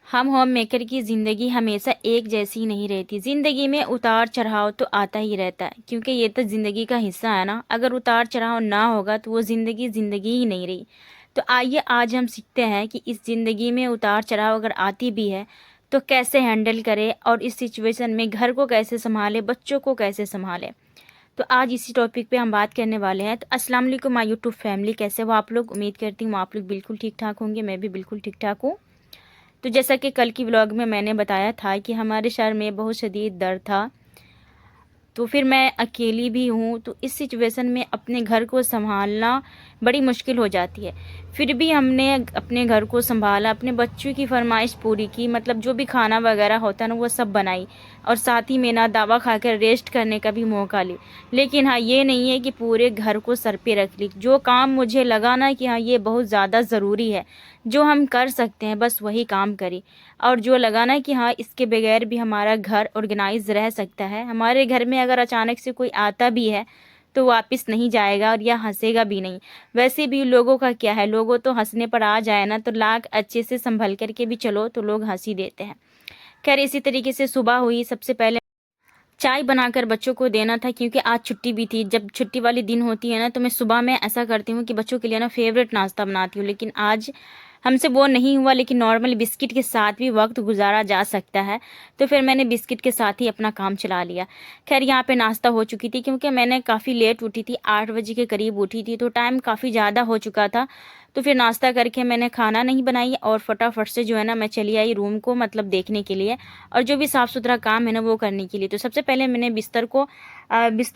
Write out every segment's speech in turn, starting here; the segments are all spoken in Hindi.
हम होम मेकर की ज़िंदगी हमेशा एक जैसी नहीं रहती। ज़िंदगी में उतार चढ़ाव तो आता ही रहता है, क्योंकि ये तो ज़िंदगी का हिस्सा है ना। अगर उतार चढ़ाव ना होगा तो वो ज़िंदगी ज़िंदगी ही नहीं रही। तो आइए आज हम सीखते हैं कि इस ज़िंदगी में उतार चढ़ाव अगर आती भी है तो कैसे हैंडल करें, और इस सिचुएशन में घर को कैसे संभालें, बच्चों को कैसे संभालें। तो आज इसी टॉपिक पे हम बात करने वाले हैं। तो अस्सलाम वालेकुम माय यूट्यूब फैमिली, कैसे हो आप लोग। उम्मीद करती हूँ आप लोग बिल्कुल ठीक ठाक होंगे, मैं भी बिल्कुल ठीक ठाक हूँ। तो जैसा कि कल की व्लॉग में मैंने बताया था कि हमारे शहर में बहुत शदीद दर्द था, तो फिर मैं अकेली भी हूँ, तो इस सिचुएशन में अपने घर को संभालना बड़ी मुश्किल हो जाती है। फिर भी हमने अपने घर को संभाला, अपने बच्चों की फरमाइश पूरी की, मतलब जो भी खाना वगैरह होता है ना वो सब बनाई, और साथ ही में ना दवा खाकर रेस्ट करने का भी मौका ली। लेकिन हाँ, ये नहीं है कि पूरे घर को सर पे रख ली। जो काम मुझे लगा ना कि हाँ ये बहुत ज़्यादा ज़रूरी है, जो हम कर सकते हैं, बस वही काम करी। और जो लगा ना कि हाँ इसके बगैर भी हमारा घर ऑर्गेनाइज रह सकता है, हमारे घर में अगर अचानक से कोई आता भी है तो वापस नहीं जाएगा और या हंसेगा भी नहीं। वैसे भी लोगों का क्या है, लोगों तो हंसने पर आ जाए ना तो लाख अच्छे से संभल करके भी चलो तो लोग हंसी देते हैं। खैर इसी तरीके से सुबह हुई, सबसे पहले चाय बनाकर बच्चों को देना था, क्योंकि आज छुट्टी भी थी। जब छुट्टी वाली दिन होती है ना तो मैं सुबह में ऐसा करती हूँ कि बच्चों के लिए ना फेवरेट नाश्ता बनाती हूँ, लेकिन आज हमसे वो नहीं हुआ। लेकिन नॉर्मल बिस्किट के साथ भी वक्त गुजारा जा सकता है, तो फिर मैंने बिस्किट के साथ ही अपना काम चला लिया। खैर यहाँ पे नाश्ता हो चुकी थी, क्योंकि मैंने काफ़ी लेट उठी थी, 8 बजे के करीब उठी थी, तो टाइम काफ़ी ज़्यादा हो चुका था। तो फिर नाश्ता करके मैंने खाना नहीं बनाई और फटाफट से जो है ना मैं चली आई रूम को, मतलब देखने के लिए, और जो भी साफ़ सुथरा काम है ना वो करने के लिए। तो सबसे पहले मैंने बिस्तर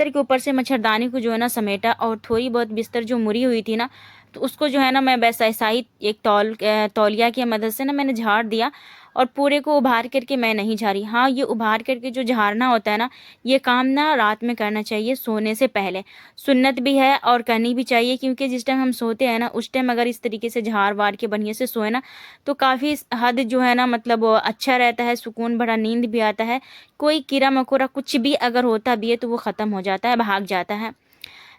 के ऊपर से मच्छरदानी को जो है ना समेटा, और थोड़ी बहुत बिस्तर जो मुड़ी हुई थी ना तो उसको जो है ना मैं बस ऐसा ही एक तौलिया की मदद से ना मैंने झाड़ दिया। और पूरे को उभार करके मैं नहीं झाड़ी। हाँ, ये उभार करके जो झाड़ना होता है ना, ये काम ना रात में करना चाहिए सोने से पहले। सुन्नत भी है और करनी भी चाहिए, क्योंकि जिस टाइम हम सोते हैं ना उस टाइम अगर इस तरीके से झाड़ वार के बढ़िया से सोए ना तो काफ़ी हद जो है ना मतलब वो अच्छा रहता है, सुकून भरा नींद भी आता है। कोई कीड़ा मकोड़ा कुछ भी अगर होता भी है तो वो ख़त्म हो जाता है, भाग जाता है।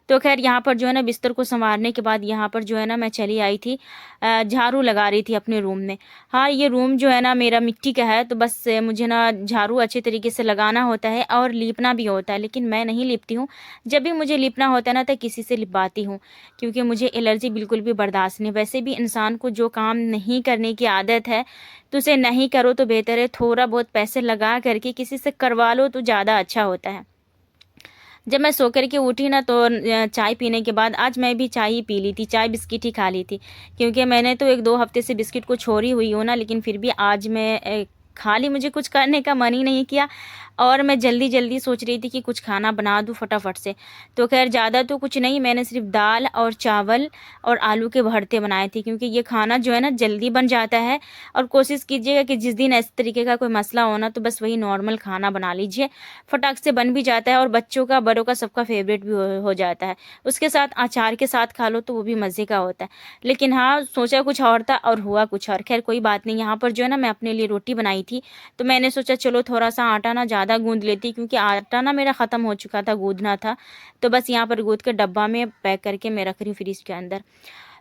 तो खैर यहाँ पर जो है ना बिस्तर को संवारने के बाद यहाँ पर जो है ना मैं चली आई थी, झाड़ू लगा रही थी अपने रूम में। हाँ, ये रूम जो है ना मेरा मिट्टी का है, तो बस मुझे ना झाड़ू अच्छे तरीके से लगाना होता है और लीपना भी होता है, लेकिन मैं नहीं लिपती हूँ। जब भी मुझे लिपना होता है ना तो किसी से लिपवाती हूँ, क्योंकि मुझे एलर्जी बिल्कुल भी बर्दाश्त नहीं। वैसे भी इंसान को जो काम नहीं करने की आदत है तो उसे नहीं करो तो बेहतर है। थोड़ा बहुत पैसे लगा करके किसी से करवा लो तो ज़्यादा अच्छा होता है। जब मैं सो कर के उठी ना तो चाय पीने के बाद, आज मैं भी चाय ही पी ली थी, चाय बिस्किट ही खा ली थी, क्योंकि मैंने तो 1-2 हफ्ते से बिस्किट को छोड़ी हुई हूँ ना, लेकिन फिर भी आज मैं खा ली। मुझे कुछ करने का मन ही नहीं किया, और मैं जल्दी जल्दी सोच रही थी कि कुछ खाना बना दूँ फटाफट से। तो खैर ज़्यादा तो कुछ नहीं, मैंने सिर्फ दाल और चावल और आलू के भरते बनाए थे, क्योंकि ये खाना जो है ना जल्दी बन जाता है। और कोशिश कीजिएगा कि जिस दिन इस तरीके का कोई मसला हो ना तो बस वही नॉर्मल खाना बना लीजिए, फटाक से बन भी जाता है और बच्चों का बड़ों का सबका फेवरेट भी हो जाता है। उसके साथ अचार के साथ खा लो तो वो भी मज़े का होता है। लेकिन हाँ, सोचा कुछ और था और हुआ कुछ और। खैर कोई बात नहीं। यहाँ पर जो है ना मैं अपने लिए रोटी बनाई थी, तो मैंने सोचा चलो थोड़ा सा आटा ना ज़्यादा गूँध लेती, क्योंकि आटा ना मेरा ख़त्म हो चुका था, गूँधना था। तो बस यहाँ पर गूँध के डब्बा में पैक करके मैं रख रही हूँ फ्रिज के अंदर।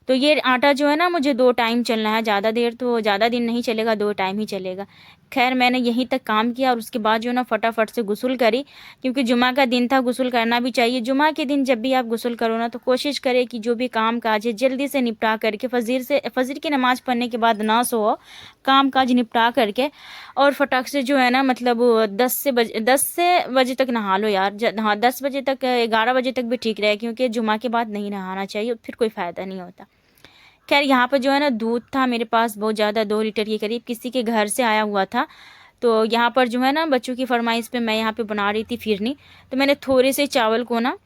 तो ये आटा जो है ना मुझे 2 टाइम चलना है, ज़्यादा देर तो ज़्यादा दिन नहीं चलेगा, 2 टाइम ही चलेगा। खैर मैंने यहीं तक काम किया और उसके बाद जो है ना फटाफट से गुस्ल करी, क्योंकि जुमा का दिन था, गुस्ल करना भी चाहिए। जुमा के दिन जब भी आप गुस्ल करो ना तो कोशिश करें कि जो भी काम काज है जल्दी से निपटा करके फजर की नमाज़ पढ़ने के बाद ना सो, काम काज निपटा करके और फटाक से जो है ना मतलब 10 से बजे तक नहा लो यार। हाँ, 10 बजे तक, 11 बजे तक भी ठीक रहे, क्योंकि जुमा के बाद नहीं नहाना चाहिए, फिर कोई फ़ायदा नहीं होता। खैर यहाँ पर जो है ना दूध था मेरे पास बहुत ज़्यादा, 2 लीटर के करीब, किसी के घर से आया हुआ था। तो यहाँ पर जो है ना बच्चों की फरमाइश पे मैं यहाँ पे बना रही थी फिरनी, तो मैंने थोड़े से चावल को ना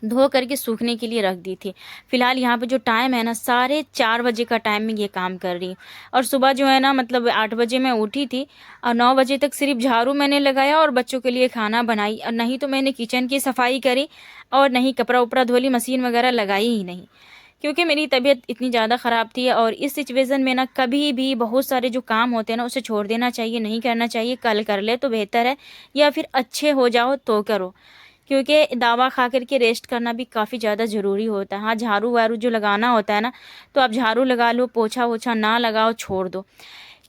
धो करके सूखने के लिए रख दी थी। फ़िलहाल यहाँ पे जो टाइम है ना 4:30 बजे का टाइम में ये काम कर रही हूँ। और सुबह जो है ना मतलब 8 बजे मैं उठी थी, और 9 बजे तक सिर्फ झाड़ू मैंने लगाया और बच्चों के लिए खाना बनाई, और नहीं तो मैंने किचन की सफाई करी और नहीं कपड़ा उपड़ा धोली, मशीन वगैरह लगाई ही नहीं, क्योंकि मेरी तबीयत इतनी ज़्यादा ख़राब थी। और इस सिचुएशन में ना कभी भी बहुत सारे जो काम होते हैं ना उसे छोड़ देना चाहिए, नहीं करना चाहिए। कल कर ले तो बेहतर है, या फिर अच्छे हो जाओ तो करो, क्योंकि दवा खा कर के रेस्ट करना भी काफ़ी ज़्यादा ज़रूरी होता है। हाँ, झाड़ू वारू जो लगाना होता है ना तो आप झाड़ू लगा लो, पोछा वोछा ना लगाओ, छोड़ दो,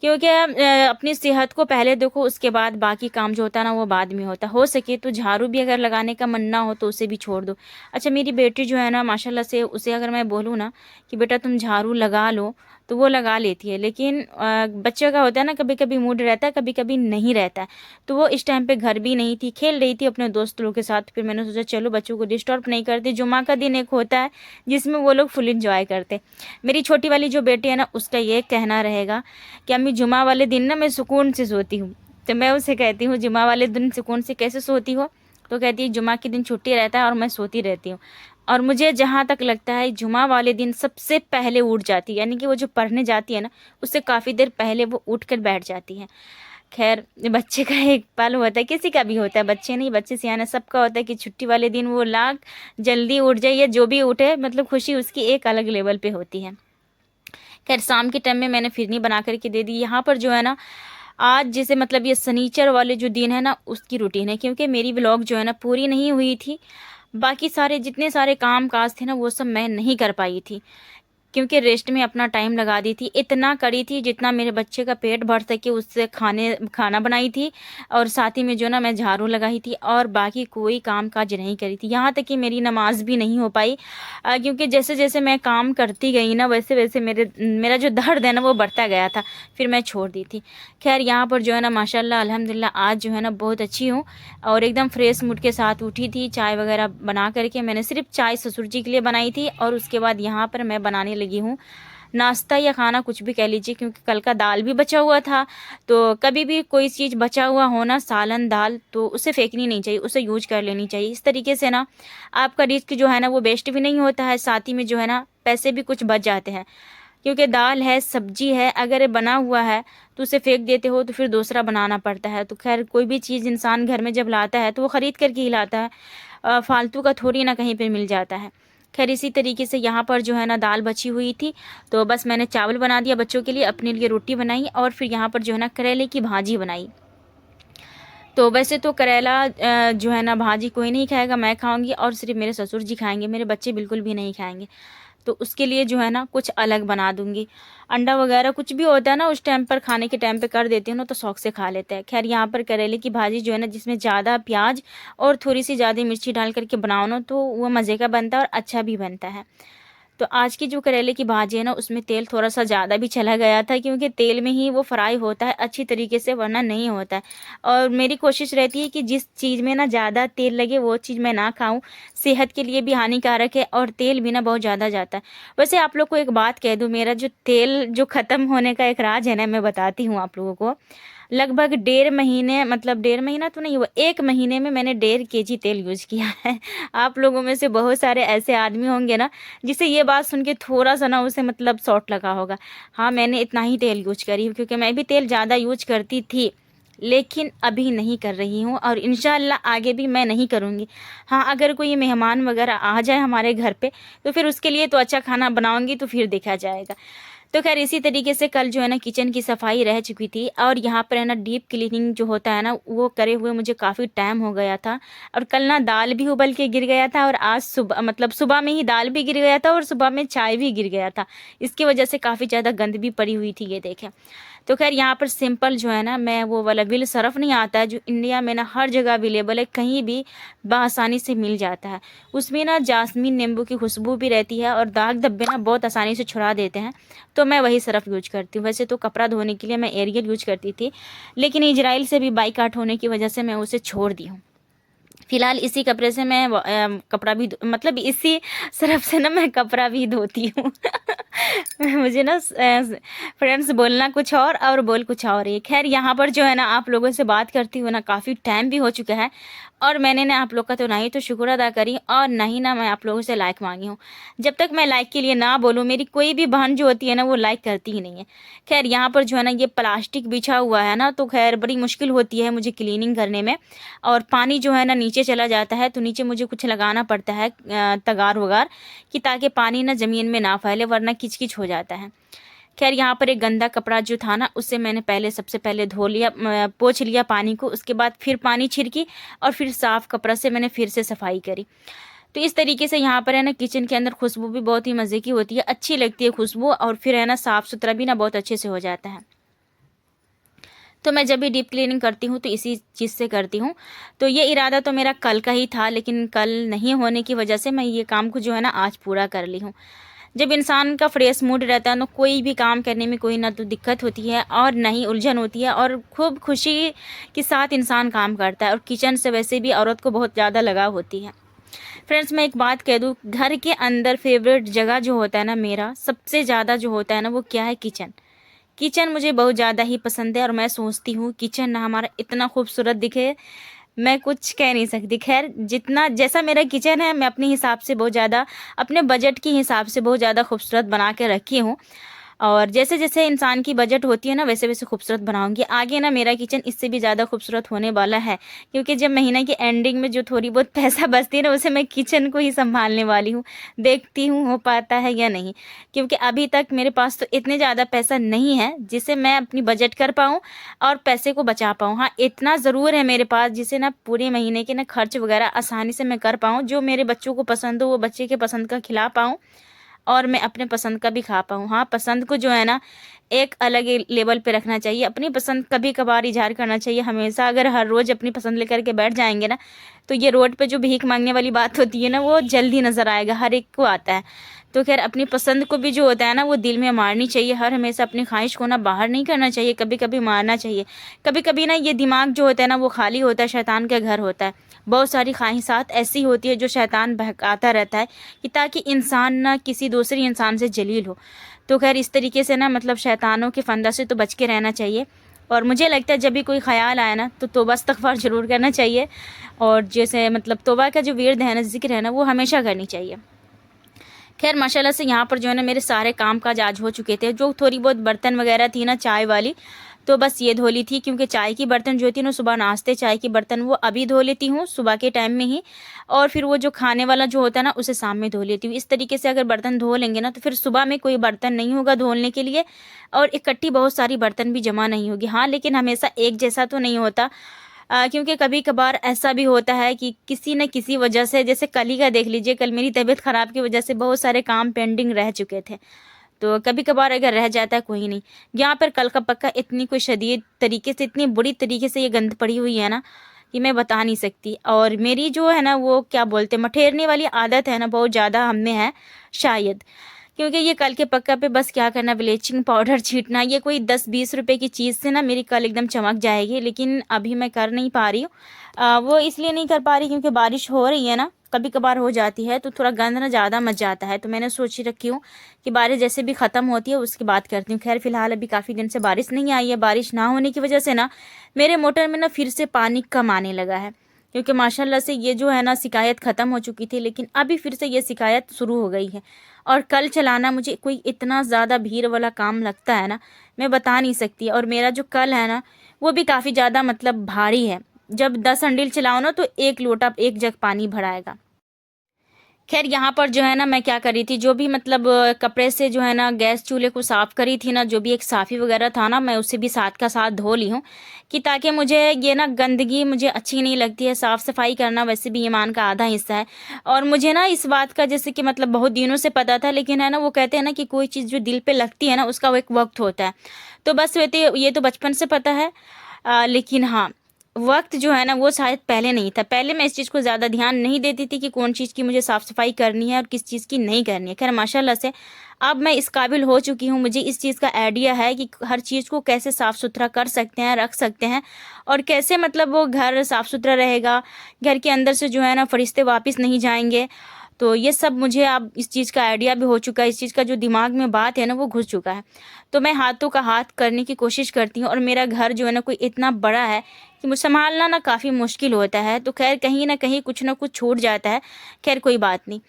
क्योंकि अपनी सेहत को पहले देखो, उसके बाद बाकी काम जो होता है ना वो बाद में होता है। हो सके तो झाड़ू भी अगर लगाने का मन ना हो तो उसे भी छोड़ दो। अच्छा, मेरी बेटी जो है ना माशाल्लाह से, उसे अगर मैं बोलूँ ना कि बेटा तुम झाड़ू लगा लो, तो वो लगा लेती है। लेकिन बच्चे का होता है ना, कभी कभी मूड रहता है, कभी कभी नहीं रहता है। तो वो इस टाइम पे घर भी नहीं थी, खेल रही थी अपने दोस्त लोगों के साथ। फिर मैंने सोचा चलो बच्चों को डिस्टर्ब नहीं करते, जुमा का दिन एक होता है जिसमें वो लोग फुल इंजॉय करते। मेरी छोटी वाली जो बेटी है ना, उसका ये कहना रहेगा कि अम्मी जुमा वाले दिन ना मैं सुकून से सोती हूँ। तो मैं उसे कहती हूँ जुमा वाले दिन सुकून से कैसे सोती हो? तो कहती है जुमा के दिन छुट्टी रहता है और मैं सोती रहती हूँ। और मुझे जहाँ तक लगता है जुमा वाले दिन सबसे पहले उठ जाती है, यानी कि वो जो पढ़ने जाती है ना, उससे काफ़ी देर पहले वो उठ कर बैठ जाती है। खैर, बच्चे का एक पल होता है, किसी का भी होता है, बच्चे नहीं बच्चे सियाने सबका होता है कि छुट्टी वाले दिन वो लाख जल्दी उठ जाए या जो भी उठे, मतलब खुशी उसकी एक अलग लेवल पे होती है। खैर, शाम के टाइम में मैंने फिरनी बना करके दे दी। यहाँ पर जो है ना, आज जैसे मतलब ये शनिचर वाले जो दिन है ना उसकी रूटीन है, क्योंकि मेरी व्लॉग जो है ना पूरी नहीं हुई थी। बाकी सारे जितने सारे काम काज थे ना वो सब मैं नहीं कर पाई थी, क्योंकि रेस्ट में अपना टाइम लगा दी थी। इतना करी थी जितना मेरे बच्चे का पेट भर सके, उससे खाना बनाई थी, और साथ ही में जो ना मैं झाड़ू लगाई थी, और बाकी कोई काम काज नहीं करी थी। यहाँ तक कि मेरी नमाज भी नहीं हो पाई, क्योंकि जैसे जैसे मैं काम करती गई ना वैसे वैसे मेरा जो दर्द है ना वो बढ़ता गया था। फिर मैं छोड़ दी थी। खैर, यहाँ पर जो है ना माशाल्लाह अल्हम्दुलिल्लाह आज जो है ना बहुत अच्छी हूँ, और एकदम फ्रेश मूड के साथ उठी थी। चाय वगैरह बना करके मैंने सिर्फ चाय ससुर जी के लिए बनाई थी, और उसके बाद यहाँ पर मैं बनाने लगी हूँ नाश्ता या खाना, कुछ भी कह लीजिए, क्योंकि कल का दाल भी बचा हुआ था। तो कभी भी कोई चीज़ बचा हुआ हो ना, सालन दाल, तो उसे फेंकनी नहीं चाहिए, उसे यूज कर लेनी चाहिए। इस तरीके से ना आपका रिस्क जो है ना वो वेस्ट भी नहीं होता है, साथ ही में जो है ना पैसे भी कुछ बच जाते हैं। क्योंकि दाल है, सब्जी है, अगर ये बना हुआ है तो उसे फेंक देते हो तो फिर दूसरा बनाना पड़ता है। तो खैर, कोई भी चीज़ इंसान घर में जब लाता है तो वो ख़रीद करके ही लाता है, फालतू का थोड़ी ना कहीं पे मिल जाता है। खैर, इसी तरीके से यहाँ पर जो है ना दाल बची हुई थी, तो बस मैंने चावल बना दिया बच्चों के लिए, अपने लिए रोटी बनाई, और फिर यहाँ पर जो है ना करेले की भाजी बनाई। तो वैसे तो करेला जो है ना भाजी कोई नहीं खाएगा, मैं खाऊंगी और सिर्फ मेरे ससुर जी खाएंगे, मेरे बच्चे बिल्कुल भी नहीं खाएंगे। तो उसके लिए जो है ना कुछ अलग बना दूंगी। अंडा वगैरह कुछ भी होता है ना उस टाइम पर, खाने के टाइम पे कर देती हूँ ना, तो शौक से खा लेते हैं। खैर, यहाँ पर करेले की भाजी जो है ना, जिसमें ज़्यादा प्याज और थोड़ी सी ज़्यादा मिर्ची डाल करके बनाओ ना, तो वो मज़े का बनता है और अच्छा भी बनता है। तो आज की जो करेले की भाजी है ना, उसमें तेल थोड़ा सा ज़्यादा भी चला गया था, क्योंकि तेल में ही वो फ्राई होता है अच्छी तरीके से, वरना नहीं होता है। और मेरी कोशिश रहती है कि जिस चीज़ में ना ज़्यादा तेल लगे वो चीज़ मैं ना खाऊं, सेहत के लिए भी हानिकारक है, और तेल भी ना बहुत ज़्यादा जाता है। वैसे आप लोग को एक बात कह दूँ, मेरा जो तेल जो ख़त्म होने का एक राज है ना, मैं बताती हूँ आप लोगों को। लगभग 1.5 महीने, मतलब 1.5 महीना तो नहीं हुआ, 1 महीने में मैंने 1.5 kg तेल यूज किया है। आप लोगों में से बहुत सारे ऐसे आदमी होंगे ना जिसे ये बात सुन के थोड़ा सा ना उसे मतलब शॉट लगा होगा। हाँ, मैंने इतना ही तेल यूज करी हूँ, क्योंकि मैं भी तेल ज़्यादा यूज करती थी, लेकिन अभी नहीं कर रही हूँ, और इंशाल्लाह आगे भी मैं नहीं करूँगी। हाँ, अगर कोई मेहमान वगैरह आ जाए हमारे घर पे, तो फिर उसके लिए तो अच्छा खाना बनाऊँगी, तो फिर देखा जाएगा। तो खैर, इसी तरीके से कल जो है ना किचन की सफाई रह चुकी थी, और यहाँ पर है ना डीप क्लीनिंग जो होता है ना वो करे हुए मुझे काफ़ी टाइम हो गया था। और कल ना दाल भी उबल के गिर गया था, और आज सुबह मतलब सुबह में ही दाल भी गिर गया था, और सुबह में चाय भी गिर गया था। इसकी वजह से काफ़ी ज़्यादा गंद भी पड़ी हुई थी, ये देखें। तो खैर, यहाँ पर सिंपल जो है ना, मैं वो वाला विल सरफ नहीं आता है जो इंडिया में ना हर जगह अवेलेबल है, कहीं भी बआसानी से मिल जाता है। उसमें ना जास्मीन नींबू की खुशबू भी रहती है, और दाग धब्बे ना बहुत आसानी से छुड़ा देते हैं। तो मैं वही सरफ यूज करती हूँ। वैसे तो कपड़ा धोने के लिए मैं एरियल यूज करती थी, लेकिन इजराइल से भी बाइकाट होने की वजह से मैं उसे छोड़ दी हूँ। फिलहाल इसी कपड़े से मैं कपड़ा भी मतलब इसी सरफ से ना मैं कपड़ा भी धोती हूँ। मुझे ना फ्रेंड्स बोलना कुछ और बोल कुछ और ही। खैर, यहाँ पर जो है ना आप लोगों से बात करती हूँ ना, काफ़ी टाइम भी हो चुका है, और मैंने ना आप लोग का तो ना ही तो शुक्र अदा करी, और ना ही ना मैं आप लोगों से लाइक मांगी हूँ। जब तक मैं लाइक के लिए ना बोलूँ, मेरी कोई भी बहन जो होती है ना वो लाइक करती ही नहीं है। खैर, यहाँ पर जो है ना ये प्लास्टिक बिछा हुआ है ना, तो खैर बड़ी मुश्किल होती है मुझे क्लीनिंग करने में, और पानी जो है ना नीचे चला जाता है, तो नीचे मुझे कुछ लगाना पड़ता है तगार वगार, कि ताकि पानी ना ज़मीन में ना फैले, वरना किचकिच हो जाता है। खैर, यहाँ पर एक गंदा कपड़ा जो था ना उससे मैंने सबसे पहले धो लिया, पोंछ लिया पानी को, उसके बाद फिर पानी छिड़की, और फिर साफ कपड़ा से मैंने फिर से सफाई करी। तो इस तरीके से यहाँ पर है ना किचन के अंदर खुशबू भी बहुत ही मज़े की होती है, अच्छी लगती है खुशबू, और फिर है ना साफ़ सुथरा भी ना बहुत अच्छे से हो जाता है। तो मैं जब भी डीप क्लीनिंग करती हूँ तो इसी चीज़ से करती हूँ। तो ये इरादा तो मेरा कल का ही था, लेकिन कल नहीं होने की वजह से मैं ये काम को जो है ना आज पूरा कर ली हूँ। जब इंसान का फ्रेश मूड रहता है ना, कोई भी काम करने में कोई ना तो दिक्कत होती है और ना ही उलझन होती है, और खूब खुशी के साथ इंसान काम करता है। और किचन से वैसे भी औरत को बहुत ज़्यादा लगाव होती है। फ्रेंड्स, मैं एक बात कह दूँ, घर के अंदर फेवरेट जगह जो होता है ना, मेरा सबसे ज़्यादा जो होता है ना, वो क्या है? किचन। किचन मुझे बहुत ज़्यादा ही पसंद है और मैं सोचती हूँ किचन ना हमारा इतना खूबसूरत दिखे, मैं कुछ कह नहीं सकती। ख़ैर, जितना जैसा मेरा किचन है, मैं अपने हिसाब से बहुत ज़्यादा, अपने बजट के हिसाब से बहुत ज़्यादा खूबसूरत बना के रखी हूँ। और जैसे-जैसे इंसान की बजट होती है ना, वैसे-वैसे खूबसूरत बनाऊँगी। आगे ना मेरा किचन इससे भी ज़्यादा खूबसूरत होने वाला है, क्योंकि जब महीने की एंडिंग में जो थोड़ी बहुत पैसा बचती है ना, उसे मैं किचन को ही सँभालने वाली हूँ। देखती हूँ हो पाता है या नहीं, क्योंकि अभी तक मेरे पास तो इतने ज़्यादा पैसा नहीं है, जिससे मैं अपनी बजट कर पाऊँ और पैसे को बचा पाऊँ। हाँ, इतना ज़रूर है मेरे पास जिससे ना पूरे महीने के ना खर्च वग़ैरह आसानी से मैं कर पाऊँ। जो मेरे बच्चों को पसंद हो, वो बच्चे के पसंद का खिला पाऊँ और मैं अपने पसंद का भी खा पाऊँ। हाँ, पसंद को जो है ना एक अलग ही लेवल पे रखना चाहिए। अपनी पसंद कभी-कभार इज़हार करना चाहिए। हमेशा अगर हर रोज़ अपनी पसंद लेकर के बैठ जाएँगे ना, तो ये रोड पे जो भीख माँगने वाली बात होती है ना, वो जल्दी नज़र आएगा, हर एक को आता है। तो ख़ैर, अपनी पसंद को भी जो होता है ना, वो दिल में मारनी चाहिए। हर हमेशा अपनी ख़्वाहिश को ना बाहर नहीं करना चाहिए, कभी-कभी मारना चाहिए। कभी-कभी ना ये दिमाग जो होता है ना, वो खाली होता है, शैतान का घर होता है। बहुत सारी ख़्वाहिशात ऐसी होती है जो शैतान बहकाता रहता है कि ताकि इंसान ना किसी दूसरे इंसान से जलील हो। तो ख़ैर, इस तरीके से ना मतलब शैतानों के फंदा से तो बच के रहना चाहिए। और मुझे लगता है जब भी कोई ख़्याल आए ना, तो तौबा इस्तग़फ़ार ज़रूर करना चाहिए। और जैसे मतलब तौबा का जो विर्द है ना, ज़िक्र है ना, वो हमेशा करनी चाहिए। ख़ैर, माशाल्लाह से यहाँ पर जो है ना मेरे सारे काम-काज आज हो चुके थे। जो थोड़ी बहुत बर्तन वग़ैरह थी ना चाय वाली, तो बस ये धो ली थी, क्योंकि चाय की बर्तन जो थी ना, सुबह नाश्ते चाय की बर्तन वो अभी धो लेती हूँ सुबह के टाइम में ही, और फिर वो जो खाने वाला जो होता है ना, उसे शाम में धो लेती हूँ। इस तरीके से अगर बर्तन धो लेंगे ना, तो फिर सुबह में कोई बर्तन नहीं होगा धोने के लिए और इकट्ठी बहुत सारी बर्तन भी जमा नहीं होगी। हाँ, लेकिन हमेशा एक जैसा तो नहीं होता, क्योंकि कभी-कभार ऐसा भी होता है कि किसी न किसी वजह से, जैसे कल ही का देख लीजिए, कल मेरी तबीयत ख़राब की वजह से बहुत सारे काम पेंडिंग रह चुके थे। तो कभी-कभार अगर रह जाता है, कोई नहीं। यहाँ पर कल का पक्का इतनी कोई शदीद तरीके से, इतनी बुरी तरीके से ये गंद पड़ी हुई है ना, कि मैं बता नहीं सकती। और मेरी जो है ना, वो क्या बोलते हैं, मठेरने वाली आदत है ना, बहुत ज़्यादा हम में है शायद। क्योंकि ये कल के पक्का पे बस क्या करना, ब्लीचिंग पाउडर छींटना, ये कोई 10-20 रुपए की चीज़ से ना मेरी कल एकदम चमक जाएगी, लेकिन अभी मैं कर नहीं पा रही हूँ। वो इसलिए नहीं कर पा रही क्योंकि बारिश हो रही है ना, कभी-कभार हो जाती है, तो थोड़ा गंद ना ज़्यादा मच जाता है। तो मैंने सोच ही रखी हूँ कि बारिश जैसे भी ख़त्म होती है उसके बाद करती हूँ। ख़ैर, फ़िलहाल अभी काफ़ी दिन से बारिश नहीं आई है। बारिश ना होने की वजह से ना मेरे मोटर में ना फिर से पानी कम आने लगा है। क्योंकि माशाल्लाह से ये जो है ना शिकायत ख़त्म हो चुकी थी, लेकिन अभी फिर से ये शिकायत शुरू हो गई है। और कल चलाना मुझे कोई इतना ज़्यादा भीड़ वाला काम लगता है ना, मैं बता नहीं सकती। और मेरा जो कल है ना, वो भी काफ़ी ज़्यादा मतलब भारी है। जब 10 हंडिल चलाओ ना, तो 1 लोटा 1 जग पानी भराएगा। ख़ैर, यहाँ पर जो है ना मैं क्या कर रही थी, जो भी मतलब कपड़े से जो है ना गैस चूल्हे को साफ़ करी थी ना, जो भी एक साफ़ी वग़ैरह था ना, मैं उसे भी साथ का साथ धो ली हूँ, कि ताकि मुझे ये ना गंदगी मुझे अच्छी नहीं लगती है। साफ़-सफ़ाई करना वैसे भी ईमान का आधा हिस्सा है। और मुझे ना इस बात का जैसे कि मतलब बहुत दिनों से पता था, लेकिन है ना वो कहते हैं ना कि कोई चीज़ जो दिल पे लगती है ना, उसका वो एक वक़्त होता है। तो बस ये तो बचपन से पता है, लेकिन हाँ, वक़्त जो है ना वो शायद पहले नहीं था। पहले मैं इस चीज़ को ज़्यादा ध्यान नहीं देती थी कि कौन चीज़ की मुझे साफ़-सफ़ाई करनी है और किस चीज़ की नहीं करनी है। ख़ैर, माशाल्लाह से अब मैं इस काबिल हो चुकी हूँ, मुझे इस चीज़ का आइडिया है कि हर चीज़ को कैसे साफ़-सुथरा कर सकते हैं, रख सकते हैं और कैसे मतलब वो घर साफ़-सुथरा रहेगा, घर के अंदर से जो है ना फ़रिश्ते वापस नहीं जाएँगे। तो ये सब मुझे अब इस चीज़ का आइडिया भी हो चुका है, इस चीज़ का जो दिमाग में बात है ना वो घुस चुका है। तो मैं हाथों का हाथ करने की कोशिश करती हूँ और मेरा घर जो है ना कोई इतना बड़ा है कि मुझे सँभालना ना काफ़ी मुश्किल होता है। तो ख़ैर, कहीं न कहीं कुछ न कुछ छूट जाता है। ख़ैर, कोई बात नहीं।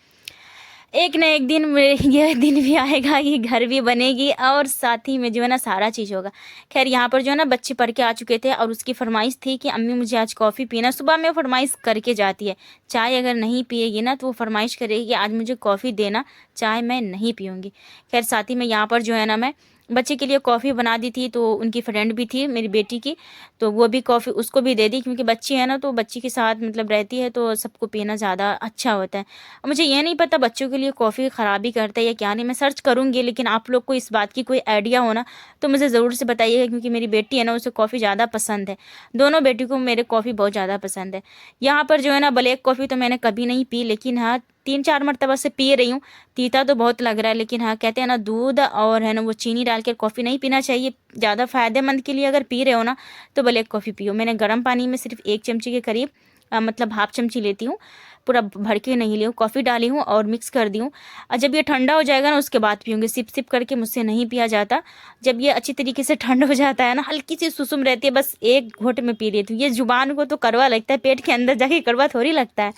एक न एक दिन ये दिन भी आएगा कि घर भी बनेगी और साथ ही में जो है ना सारा चीज़ होगा। ख़ैर, यहाँ पर जो है ना बच्चे पढ़ के आ चुके थे और उसकी फ़रमाइश थी कि अम्मी मुझे आज कॉफ़ी पीना। सुबह में फ़रमाइश करके जाती है। चाय अगर नहीं पिएगी ना, तो वो फ़रमाइश करेगी कि आज मुझे कॉफ़ी देना, चाय मैं नहीं पीऊँगी। ख़ैर, साथ ही में यहाँ पर जो है ना मैं बच्चे के लिए कॉफ़ी बना दी थी, तो उनकी फ्रेंड भी थी मेरी बेटी की, तो वो भी कॉफ़ी उसको भी दे दी, क्योंकि बच्ची है ना, तो बच्ची के साथ मतलब रहती है तो सबको पीना ज़्यादा अच्छा होता है। और मुझे ये नहीं पता बच्चों के लिए कॉफ़ी ख़राबी करता है या क्या नहीं, मैं सर्च करूँगी, लेकिन आप लोग को इस बात की कोई आइडिया हो ना, तो मुझे ज़रूर से बताइएगा, क्योंकि मेरी बेटी है ना, उसे कॉफ़ी ज़्यादा पसंद है। दोनों बेटी को मेरे कॉफ़ी बहुत ज़्यादा पसंद है। यहाँ पर जो है ना, ब्लैक कॉफ़ी तो मैंने कभी नहीं पी, लेकिन हाँ 3-4 मर्तबा से पी रही हूँ। तीता तो बहुत लग रहा है, लेकिन हाँ कहते हैं ना, दूध और है ना वो चीनी डाल के कॉफ़ी नहीं पीना चाहिए। ज़्यादा फ़ायदेमंद के लिए अगर पी रहे हो ना, तो ब्लैक कॉफ़ी पियो। मैंने गर्म पानी में सिर्फ 1 चमची के करीब मतलब हाफ़ चमची लेती हूँ। पूरा भर के नहीं ली हूँ, कॉफ़ी डाली हूँ और मिक्स कर दी हूँ। और जब ये ठंडा हो जाएगा ना, उसके बाद पीऊँगी। सिप-सिप करके मुझसे नहीं पिया जाता। जब ये अच्छी तरीके से ठंड हो जाता है ना, हल्की-सी सुसुम रहती है, बस 1 घूँट में पी लेती हूँ। ये ज़ुबान को तो कड़वा लगता है, पेट के अंदर जाके कड़वा थोड़ी लगता है।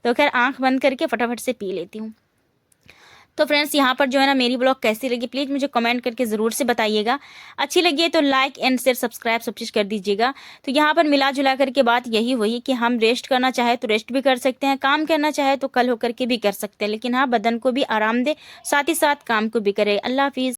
तो ख़ैर आँख बंद करके फटाफट से पी लेती हूँ। तो फ्रेंड्स, यहाँ पर जो है ना, मेरी ब्लॉग कैसी लगी प्लीज़ मुझे कमेंट करके ज़रूर से बताइएगा। अच्छी लगी है तो लाइक एंड शेयर सब्सक्राइब सब चीज़ कर दीजिएगा। तो यहाँ पर मिला-जुला कर के बात यही हुई कि हम रेस्ट करना चाहे तो रेस्ट भी कर सकते हैं, काम करना चाहे तो कल होकर के भी कर सकते हैं। लेकिन हाँ, बदन को भी आराम दें, साथ ही साथ काम को भी करें। अल्लाह हाफ़िज़।